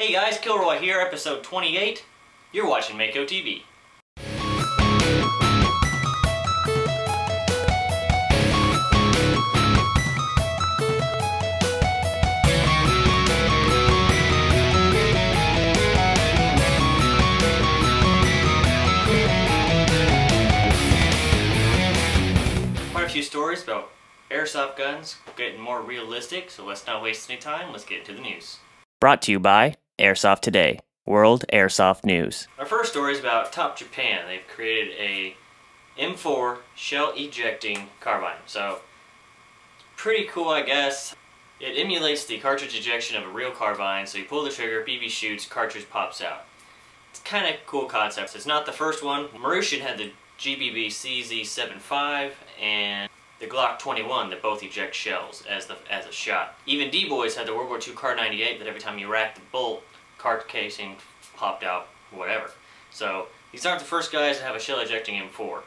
Hey guys, Kilroy here, episode 28. You're watching Mako TV. Quite a few stories about airsoft guns getting more realistic, so let's not waste any time, let's get into the news. Brought to you by Airsoft Today, World Airsoft News. Our first story is about Top Japan. They've created a M4 shell ejecting carbine. So, pretty cool, I guess. It emulates the cartridge ejection of a real carbine, so you pull the trigger, BB shoots, cartridge pops out. It's kind of cool concept. It's not the first one. Marushin had the Gbbr CZ75 and the Glock 21 that both eject shells as a shot. Even D-Boys had the World War II Kar 98 that every time you racked the bolt, cart casing popped out, whatever. So these aren't the first guys to have a shell ejecting M4.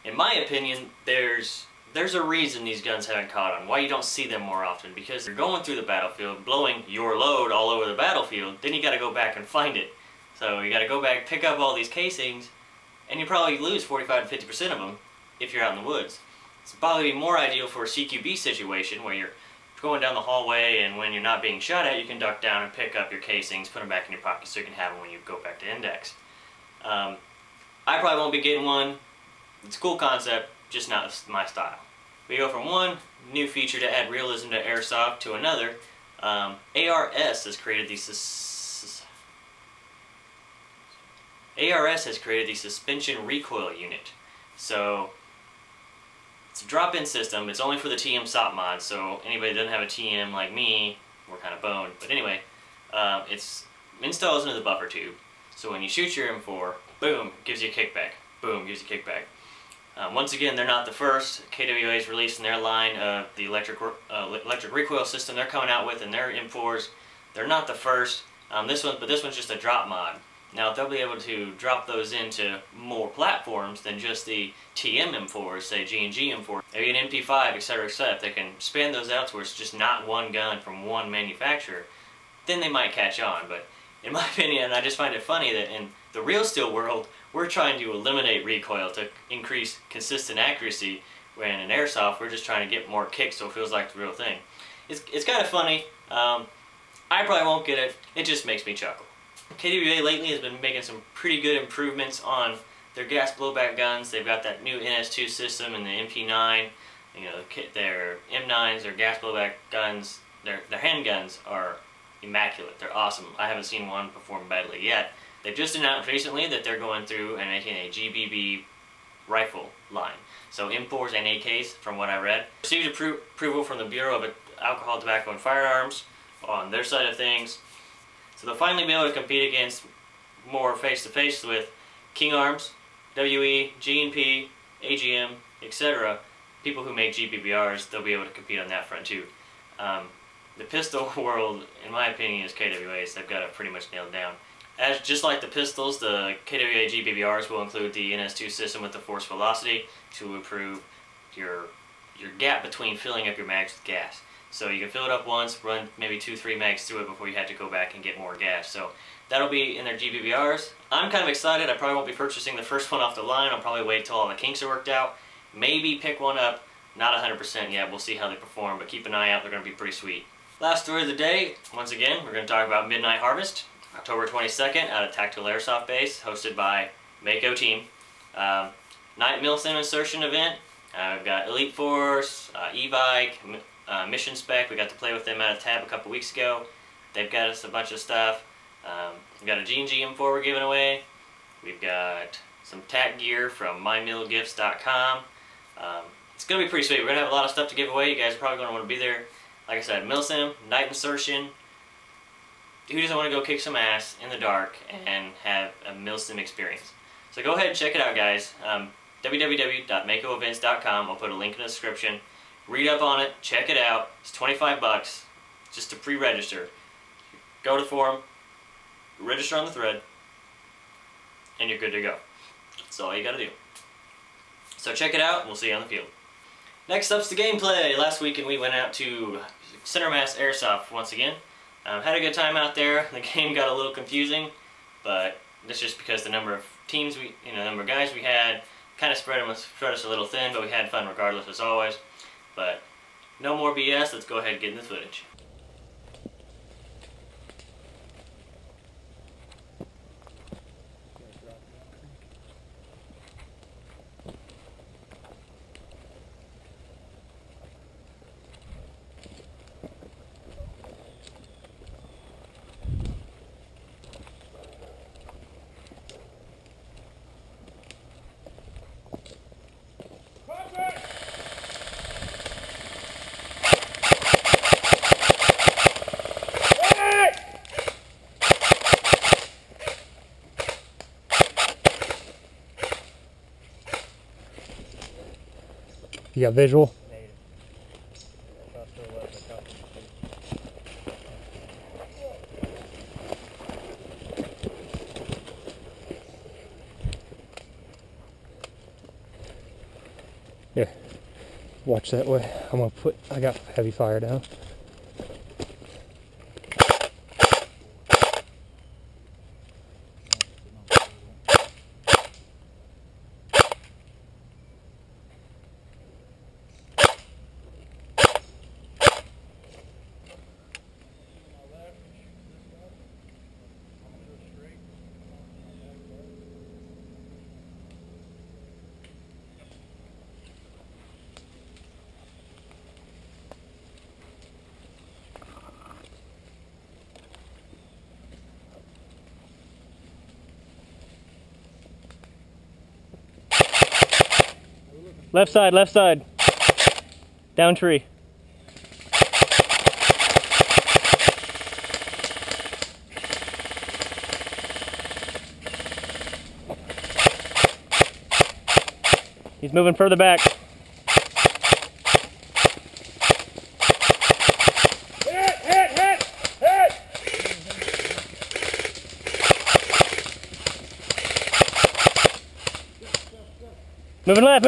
In my opinion, there's a reason these guns haven't caught on, why you don't see them more often, because you're going through the battlefield, blowing your load all over the battlefield, then you gotta go back and find it. So you gotta go back, pick up all these casings, and you probably lose 45 to 50% of them if you're out in the woods. It's probably more ideal for a CQB situation where you're going down the hallway, and when you're not being shot at, you can duck down and pick up your casings, put them back in your pocket so you can have them when you go back to index. I probably won't be getting one. It's a cool concept, just not my style. We go from one new feature to add realism to airsoft to another. ARS has created the suspension recoil unit. So it's a drop-in system. It's only for the TM SOP mod, so anybody that doesn't have a TM like me, we're kind of boned. But anyway, it's installs into the buffer tube. So when you shoot your M4, boom, gives you a kickback. Boom, gives you a kickback. Once again, they're not the first. KWA is releasing their line of the electric recoil system they're coming out with in their M4s. They're not the first. This one's just a drop mod. Now, they'll be able to drop those into more platforms than just the TM M4s, say G&G M4, maybe an MP5, etc., etc. If they can span those out to where it's just not one gun from one manufacturer, then they might catch on. But in my opinion, I just find it funny that in the real steel world, we're trying to eliminate recoil to increase consistent accuracy, when in airsoft, we're just trying to get more kick so it feels like the real thing. It's kind of funny. I probably won't get it. It just makes me chuckle. KWA lately has been making some pretty good improvements on their gas blowback guns. They've got that new NS2 system and the MP9. You know, their M9s, their gas blowback guns, their handguns are immaculate. They're awesome. I haven't seen one perform badly yet. They've just announced recently that they're going through and making a Gbbr rifle line. So M4s and AKs, from what I read. Received approval from the Bureau of Alcohol, Tobacco, and Firearms on their side of things. So they'll finally be able to compete against more face-to-face with King Arms, WE, G&P, AGM, etc. People who make GBBRs, they'll be able to compete on that front too. The pistol world, in my opinion, is KWA's. They've got it pretty much nailed down. Just like the pistols, the KWA GBBRs will include the NS2 system with the force velocity to improve your gap between filling up your mags with gas. So you can fill it up once, run maybe 2-3 mags through it before you have to go back and get more gas. So that'll be in their GBBRs. I'm kind of excited. I probably won't be purchasing the first one off the line. I'll probably wait till all the kinks are worked out. Maybe pick one up. Not 100% yet. We'll see how they perform, but keep an eye out. They're going to be pretty sweet. Last story of the day. Once again, we're going to talk about Midnight Harvest, October 22nd, out of Tactical Airsoft Base, hosted by Mako Team. Night Milsim insertion event. We've got Elite Force, E-Bike, Mission Spec. We got to play with them at a tab a couple weeks ago. They've got us a bunch of stuff. We've got a G&G M4 we're giving away. We've got some tack gear from mymillgifts.com. It's going to be pretty sweet. We're going to have a lot of stuff to give away. You guys are probably going to want to be there. Like I said, Milsim, Night Insertion. Who doesn't want to go kick some ass in the dark and have a Milsim experience? So go ahead and check it out, guys. www.makoevents.com. I'll put a link in the description. Read up on it, check it out. It's 25 bucks just to pre-register. Go to the forum, register on the thread, and you're good to go. That's all you gotta do. So check it out, and we'll see you on the field. Next up's the gameplay. Last weekend we went out to CenterMassAirsoft once again. Had a good time out there. The game got a little confusing, but that's just because the number of teams number of guys we had kind of spread us a little thin, but we had fun regardless as always. But no more BS, let's go ahead and get in the footage. You got visual? Yeah. Watch that way. I got heavy fire down. Left side, left side. Down tree. He's moving further back. Hit! Moving left.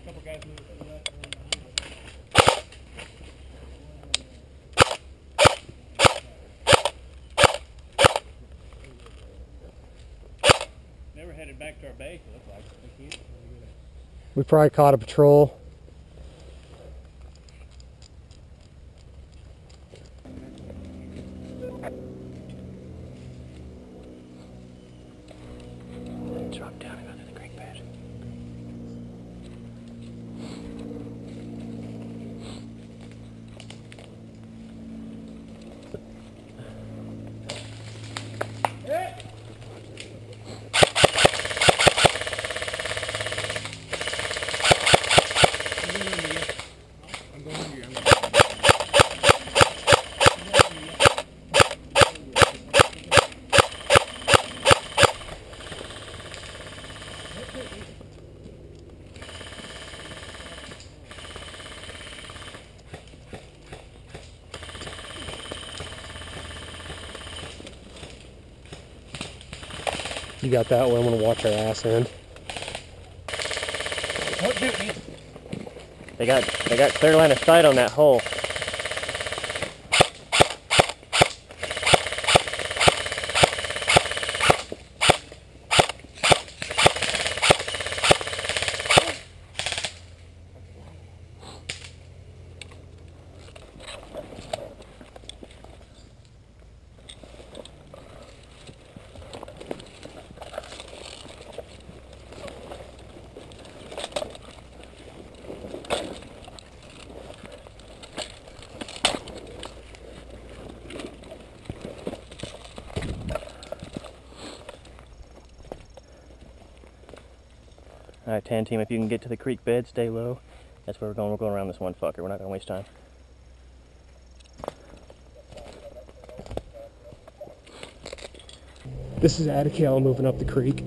Couple guys moving to the left. Never headed back to our base, it looks like. We probably caught a patrol. Drop down and go to the creek bed. You got that one. I'm gonna watch our ass end. Don't shoot me. They got clear line of sight on that hole. Alright, 10 team, if you can get to the creek bed, stay low. That's where we're going. We're going around this one fucker. We're not going to waste time. This is Attica moving up the creek.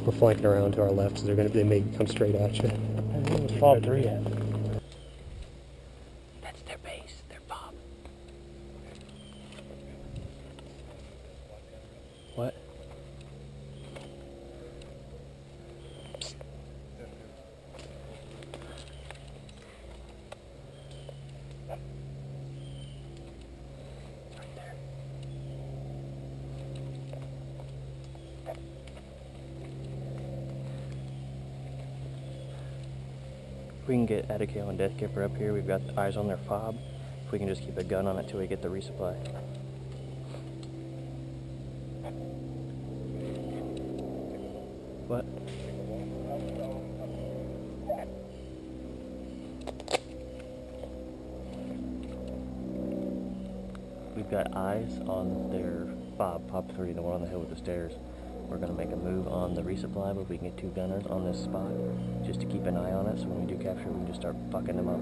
We're flanking around to our left, so they may come straight at you. Where's Bob 3 at? That's their base, their Bob. What? If we can get Attica and Gbbr up here, we've got eyes on their fob. If we can just keep a gun on it till we get the resupply. What? We've got eyes on their fob 3, the one on the hill with the stairs. We're going to make a move on the resupply, but we can get 2 gunners on this spot just to keep an eye on it, so when we do capture it, we can just start fucking them up.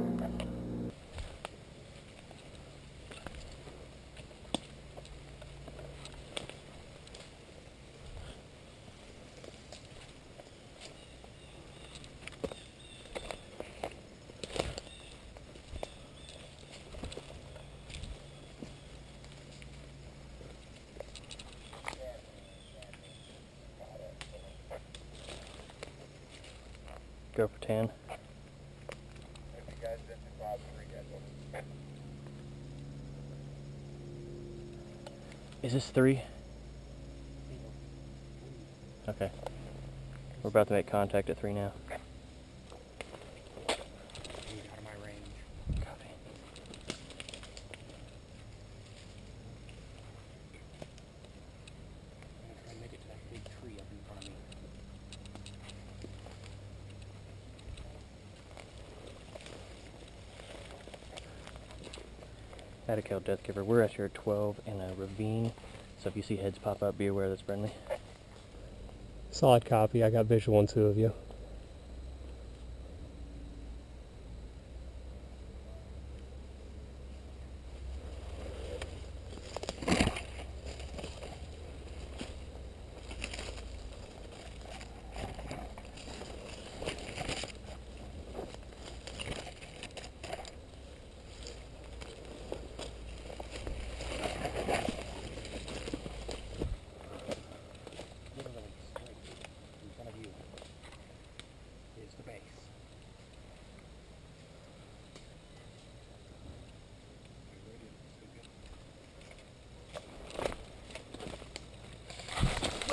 Go for 10. Is this 3? Okay. We're about to make contact at 3 now. Out of my range. Copy. I'm gonna try and make it to that big tree up in front of me. Attica Gbbr, we're at your 12 in a ravine, so if you see heads pop up, be aware that's friendly. Solid copy. I got visual on 2 of you.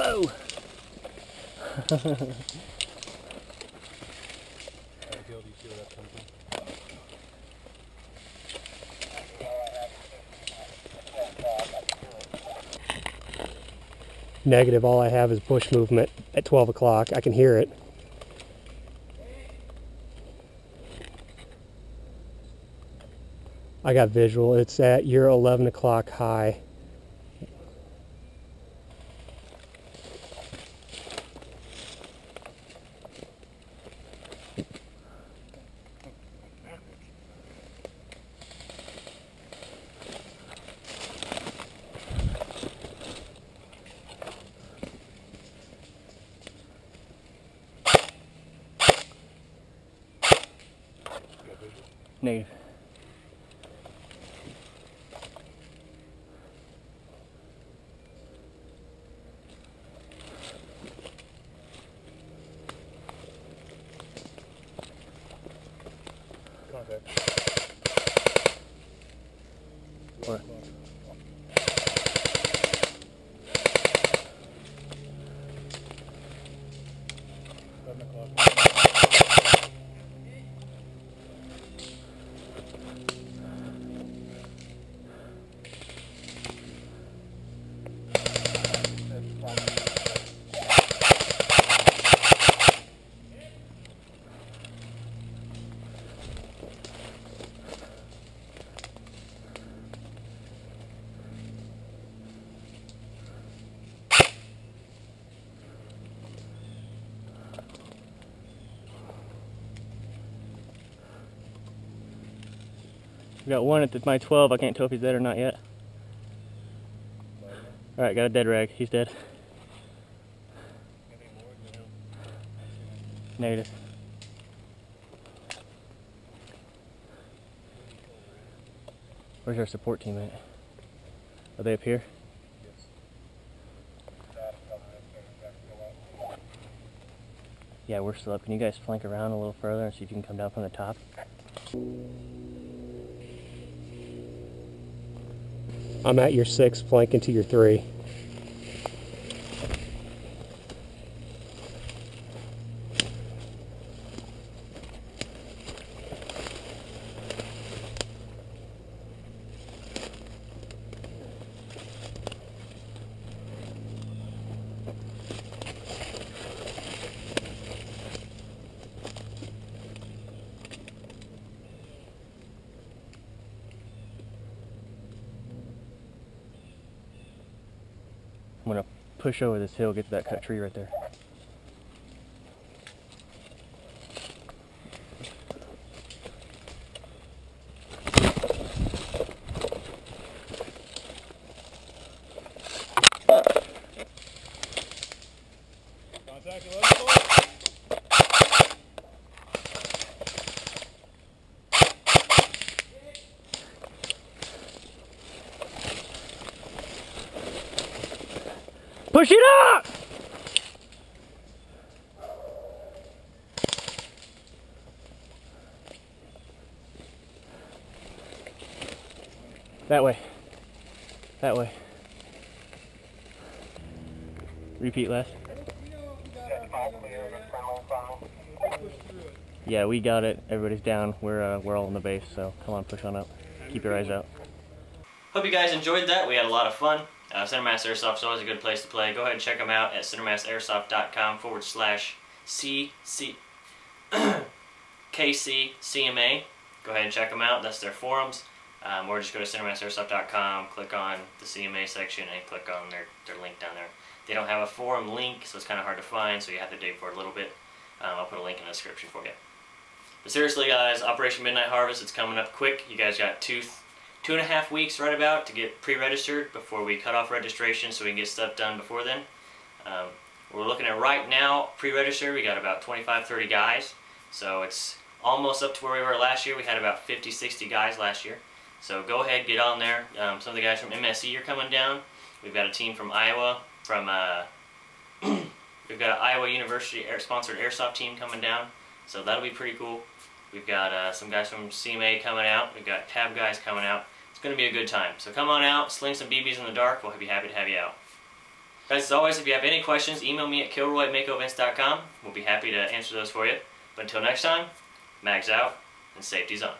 Whoa! Negative, all I have is bush movement at 12 o'clock. I can hear it. I got visual. It's at your 11 o'clock high. Negative. Contact. What? We got one at my 12. I can't tell if he's dead or not yet. Alright, got a dead rag. He's dead. Negative. Where's our support team at? Are they up here? Yeah, we're still up. Can you guys flank around a little further and see if you can come down from the top? I'm at your 6, flanking to your 3. I'm gonna push over this hill, get to that cut tree right there. Push it up! That way. That way. Repeat, Les. Yeah, we got it. Everybody's down. We're all in the base, so come on, push on up. Keep your eyes out. Hope you guys enjoyed that. We had a lot of fun. CenterMassAirsoft is always a good place to play. Go ahead and check them out at CenterMassAirsoft.com/KCCMA. Go ahead and check them out. That's their forums. Or just go to CenterMassAirsoft.com, click on the CMA section, and click on their link down there. They don't have a forum link, so it's kind of hard to find, so you have to dig for it a little bit. I'll put a link in the description for you. But seriously, guys, Operation Midnight Harvest, it's coming up quick. You guys got 2.5 weeks right about to get pre-registered before we cut off registration so we can get stuff done before then. We're looking at right now, pre-register, we got about 25-30 guys. So it's almost up to where we were last year. We had about 50-60 guys last year. So go ahead, get on there. Some of the guys from MSE are coming down. We've got a team from Iowa, we've got an Iowa University sponsored Airsoft team coming down. So that'll be pretty cool. We've got some guys from CMA coming out. We've got tab guys coming out. It's going to be a good time. So come on out, sling some BBs in the dark. We'll be happy to have you out. Guys, as always, if you have any questions, email me at kilroy@makeovents.com. We'll be happy to answer those for you. But until next time, mags out and safety's on.